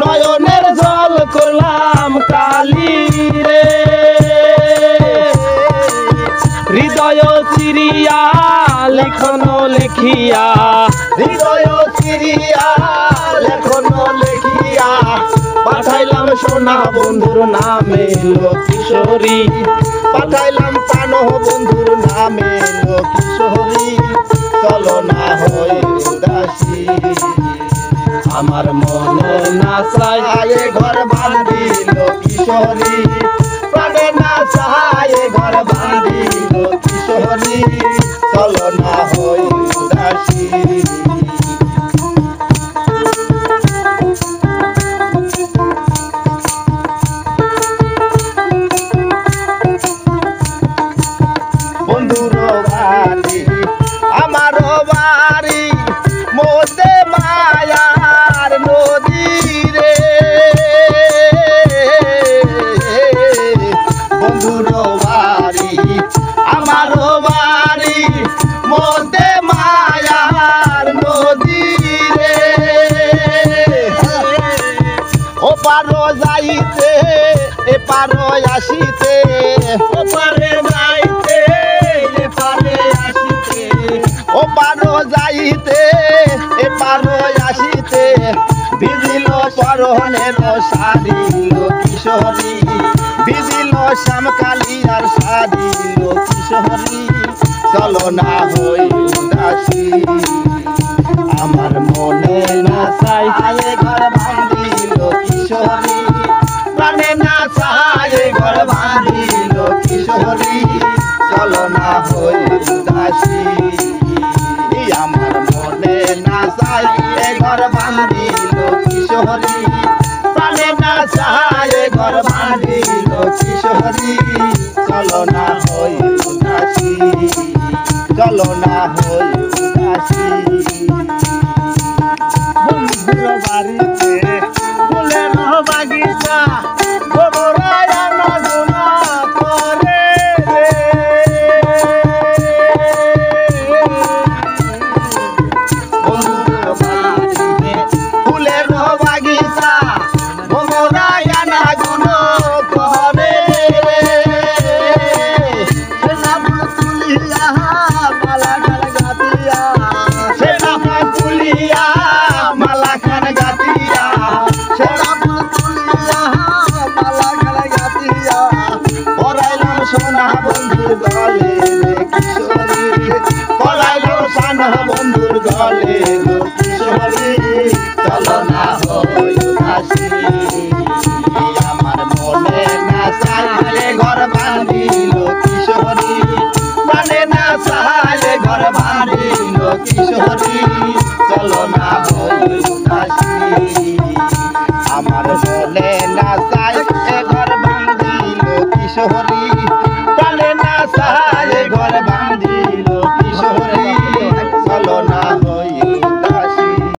নয়নের জল করলাম কালি রে, হৃদয় চিরিয়া লেখন লেখিয়া, হৃদয় চিরিয়া লেখন লেখিয়া, পাঠাইলাম সোনা বন্ধুর নামে কিশোরী, পাঠাইলাম প্রাণ বন্ধুর নামে কিশোরী, চলো না হই উদাসী। আমার মনে না চায় ঘর বাঁধিল কিশোরী, প্রাণে না চায় ঘর বাঁধিল কিশোরী, চলো না হই উদাসী। বন্ধুর বাড়ি আমার বাড়ি মধ্যে মায়ার নদী রে, বন্ধুর বাড়ি আমার বাড়ি মধ্যে মায়ার নদী রে, ওপারো যাইতে এপারো আসিতে, ওপারে যাইতে এপারে আসিতে, ওপারো যাইতে এপারো আসিতে, ভিজিল পরনের শাড়িল কিশোরী, ভিজিল শ্যামকালিয়ার শাড়িল কিশোরী, চলো না হই উদাসী। আমার মনে না চায় ঘর বাঁধিল কিশোরী, প্রাণে না চায় ঘর বাঁধিল কিশোরী, চলো না হই উদাসী। আমার মনে না চায় ঘর বাঁধিল কিশোরী, প্রাণে না চায় ঘর বাঁধিল কিশোরী, চলো না হই উদাসী, চলো না হই উদাসী। বন্ধুর বাড়িতে ফুলের বাগিচা, গোবরায় নজনা করে রে, বন্ধুর বাড়িতে ফুলের বাগিচা, গোবরায় নজনা করে রে, সেনা ফুল তুলিয়া মালা খান গাতিয়া, সেনা ফুল তুলিয়া মালা খান গাতিয়া, সেনা ফুল তুলিয়া মালা খান গাতিয়া, পরাইলাম সোনা বন্ধুর গলে রে কিশোরী, পরাইলাম সোনা বন্ধুর গলে রে কিশোরী, চলো না হই উদাসী। আমার মনে না চায় ঘর বাঁধিল কিশোরী, প্রাণে না চায় ঘর বাঁধিল কিশোরী, চলো না হই উদাসী। আমার মনে না চায় ঘর বাঁধিল কিশোরী, প্রাণে না চায় ঘর